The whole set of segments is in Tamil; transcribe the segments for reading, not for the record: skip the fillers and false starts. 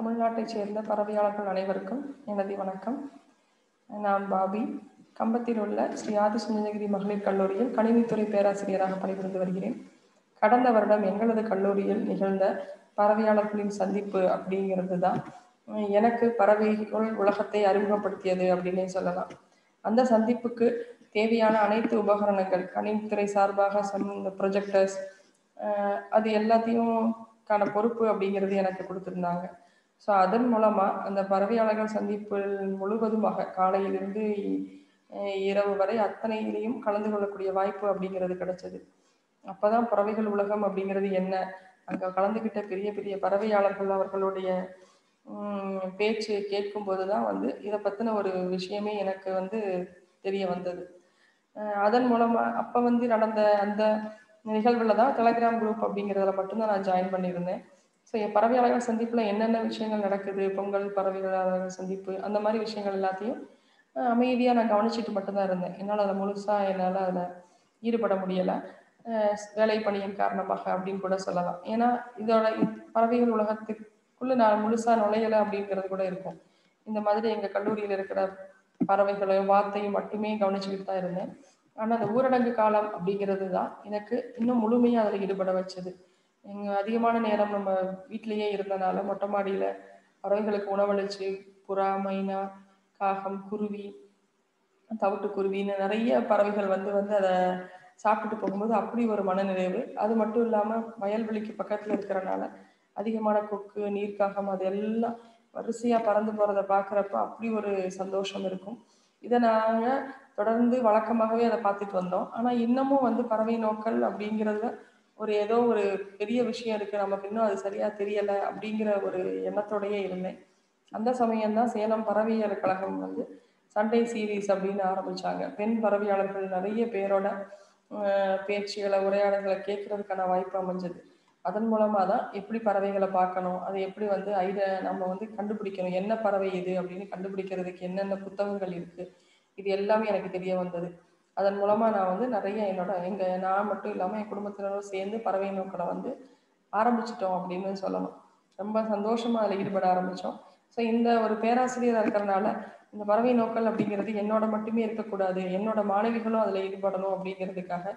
தமிழ்நாட்டைச் சேர்ந்த பறவையாளர்கள் அனைவருக்கும் எனது வணக்கம். நான் பாபி. கம்பத்தில் உள்ள ஸ்ரீ ஆதிசுந்தரகிரி மகளிர் கல்லூரியில் கணினித்துறை பேராசிரியராக பணிபுரிந்து வருகிறேன். கடந்த வருடம் எங்களது கல்லூரியில் நிகழ்ந்த பறவையாளர்களின் சந்திப்பு அப்படிங்கிறது தான் எனக்கு பறவைகள் உலகத்தை அறிமுகப்படுத்தியது அப்படின்னே சொல்லலாம். அந்த சந்திப்புக்கு தேவையான அனைத்து உபகரணங்கள் கணினித்துறை சார்பாக இந்த ப்ரொஜெக்டர்ஸ் அது எல்லாத்தையும் பொறுப்பு அப்படிங்கிறது எனக்கு கொடுத்துருந்தாங்க. ஸோ அதன் மூலமாக அந்த பறவையாளர்கள் சந்திப்பு முழுவதுமாக காலையிலிருந்து இரவு வரை அத்தனையிலையும் கலந்து கொள்ளக்கூடிய வாய்ப்பு அப்படிங்கிறது கிடைச்சது. அப்போ தான் பறவைகள் உலகம் அப்படிங்கிறது என்ன, அங்கே கலந்துக்கிட்ட பெரிய பெரிய பறவையாளர்கள் அவர்களுடைய பேச்சு கேட்கும்போது தான் இதை பற்றின ஒரு விஷயமே எனக்கு தெரிய வந்தது. அதன் மூலமாக அப்போ நடந்த அந்த நிகழ்வில் தான் டெலகிராம் குரூப் அப்படிங்கிறதுல மட்டும்தான் நான் ஜாயின் பண்ணியிருந்தேன். ஸோ என் பறவையாளர்கள் சந்திப்பில் என்னென்ன விஷயங்கள் நடக்குது, பொங்கல் பறவையாளர்கள் சந்திப்பு அந்த மாதிரி விஷயங்கள் எல்லாத்தையும் அமைதியாக நான் கவனிச்சுட்டு மட்டும்தான் இருந்தேன். என்னால் அதில் ஈடுபட முடியலை, வேலை பணியின் காரணமாக அப்படின்னு கூட சொல்லலாம். ஏன்னா இதோட பறவைகள் உலகத்துக்குள்ளே நான் முழுசாக நுழையலை அப்படிங்கிறது கூட இருக்கும். இந்த மாதிரி எங்கள் கல்லூரியில் இருக்கிற பறவைகளையும் வார்த்தையும் மட்டுமே கவனிச்சுக்கிட்டு தான் இருந்தேன். ஆனால் அந்த ஊரடங்கு காலம் அப்படிங்கிறது தான் எனக்கு இன்னும் முழுமையாக அதில் ஈடுபட வச்சது. அதிகமான நேரம் நம்ம வீட்டிலேயே இருந்தனால மொட்டை மாடியில் பறவைகளுக்கு உணவளிச்சு புறா, மைனா, காகம், குருவி, தவிட்டுக்குருவின்னு நிறைய பறவைகள் அதை சாப்பிட்டுட்டு போகும்போது அப்படி ஒரு மனநிறைவு. அது மட்டும் இல்லாமல் வயல்வெளிக்கு பக்கத்தில் இருக்கிறனால அதிகமான கொக்கு, நீர்க்காகம் அது எல்லாம் வரிசையாக பறந்து போகிறத பார்க்குறப்ப அப்படி ஒரு சந்தோஷம் இருக்கும். இதை நாங்கள் தொடர்ந்து வழக்கமாகவே அதை பார்த்துட்டு வந்தோம். ஆனால் இன்னமும் பறவை நோக்கல் அப்படிங்கிறதுல ஏதோ ஒரு பெரிய விஷயம் இருக்குது, நமக்கு இன்னும் அது சரியாக தெரியலை அப்படிங்கிற ஒரு எண்ணத்தோடையே இருந்தேன். அந்த சமயம்தான் சேலம் பறவையியல் கழகம் சண்டே சீரீஸ் அப்படின்னு ஆரம்பித்தாங்க. பெண் பறவையாளர்கள் நிறைய பேரோட பேச்சுகளை, உரையாடல்களை கேட்கறதுக்கான வாய்ப்பு அமைஞ்சது. அதன் மூலமாக தான் எப்படி பறவைகளை பார்க்கணும், அதை எப்படி நம்ம கண்டுபிடிக்கணும், என்ன பறவை இது அப்படின்னு கண்டுபிடிக்கிறதுக்கு என்னென்ன புத்தகங்கள் இருக்குது, இது எல்லாமே எனக்கு தெரிய வந்தது. அதன் மூலமாக நான் நிறைய நான் மட்டும் இல்லாமல் என் குடும்பத்தினரும் சேர்ந்து பறவை நோக்களை ஆரம்பிச்சிட்டோம் அப்படின்னு சொல்லணும். ரொம்ப சந்தோஷமாக அதில் ஈடுபட ஆரம்பித்தோம். ஸோ இந்த ஒரு பேராசிரியராக இருக்கிறனால இந்த பறவை நோக்கல் அப்படிங்கிறது என்னோட மட்டுமே இருக்கக்கூடாது, என்னோட மாணவிகளும் அதில் ஈடுபடணும் அப்படிங்கிறதுக்காக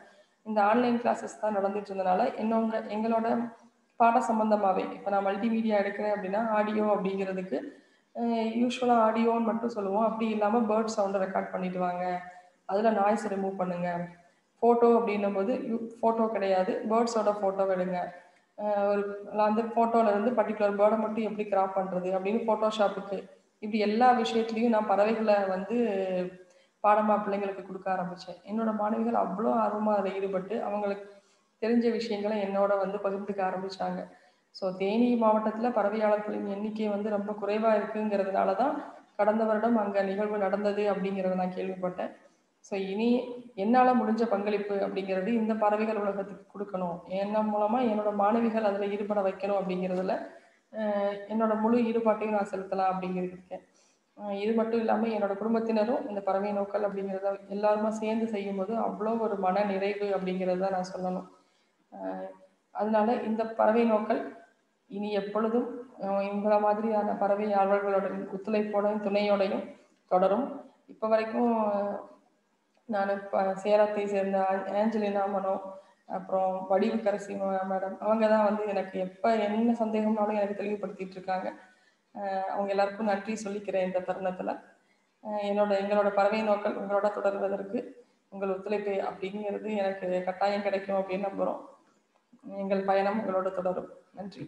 இந்த ஆன்லைன் கிளாஸஸ் தான் நடந்துட்டு இருந்தனால எங்களோட பாட சம்பந்தமாகவே இப்போ நான் மல்டிமீடியா எடுக்கிறேன் அப்படின்னா ஆடியோ அப்படிங்கிறதுக்கு யூஸ்வலாக ஆடியோன்னு மட்டும் சொல்லுவோம். அப்படி இல்லாமல் பேர்ட் சவுண்டை ரெக்கார்ட் பண்ணிட்டு வாங்க, அதில் நாய்ஸ் ரிமூவ் பண்ணுங்க. ஃபோட்டோ அப்படின்னும் போது ஃபோட்டோ கிடையாது, பேர்ட்ஸோட ஃபோட்டோ எடுங்க. அந்த ஃபோட்டோவில் பர்டிகுலர் பேர்டை மட்டும் எப்படி கிராப் பண்ணுறது அப்படின்னு ஃபோட்டோஷாப்புக்கு இப்படி எல்லா விஷயத்துலையும் நான் பறவைகளை பாடமாக பிள்ளைங்களுக்கு கொடுக்க ஆரம்பித்தேன். என்னோட மாணவிகள் அவ்வளோ ஆர்வமாக அதில் ஈடுபட்டு அவங்களுக்கு தெரிஞ்ச விஷயங்களை என்னோட பகிர்ந்துக்க ஆரம்பித்தாங்க. ஸோ தேனி மாவட்டத்தில் பறவையாளர்களின் எண்ணிக்கை ரொம்ப குறைவாக இருக்குங்கிறதுனால தான் கடந்த வருடம் அங்கே நிகழ்வு நடந்தது அப்படிங்கிறத நான் கேள்விப்பட்டேன். ஸோ இனி என்னால் முடிஞ்ச பங்களிப்பு அப்படிங்கிறது இந்த பறவைகள் உலகத்துக்கு கொடுக்கணும், என்ன மூலமாக என்னோட மாணவிகள் அதில் ஈடுபட வைக்கணும் அப்படிங்கிறதுல என்னோட முழு ஈடுபாட்டையும் நான் செலுத்தலாம் அப்படிங்கிறதுக்கேன். இது மட்டும் இல்லாமல் என்னோட குடும்பத்தினரும் இந்த பறவை நோக்கல் அப்படிங்கிறத எல்லாருமா சேர்ந்து செய்யும்போது அவ்வளோ ஒரு மன நிறைவு அப்படிங்கிறத நான் சொல்லணும். அதனால இந்த பறவை நோக்கல் இனி எப்பொழுதும் இந்த மாதிரியான பறவை ஆர்வலர்களோட ஒத்துழைப்போடையும் துணையோடையும் தொடரும். இப்போ வரைக்கும் நான் சேலத்தை சேர்ந்த ஆஞ்சலினா மனோ, அப்புறம் வடிவுக்கரசி மேடம், அவங்க தான் எனக்கு எப்போ என்ன சந்தேகம்னாலும் எனக்கு தெளிவுபடுத்திட்டு இருக்காங்க. அவங்க எல்லாருக்கும் நன்றி சொல்லிக்கிறேன் இந்த தருணத்தில். எங்களோட பறவை நோக்கல் உங்களோட தொடர்வதற்கு உங்கள் ஒத்துழைப்பு அப்படிங்கிறது எனக்கு கட்டாயம் கிடைக்கும் அப்படின்னு நம்புகிறோம். எங்கள் பயணம் உங்களோட தொடரும். நன்றி.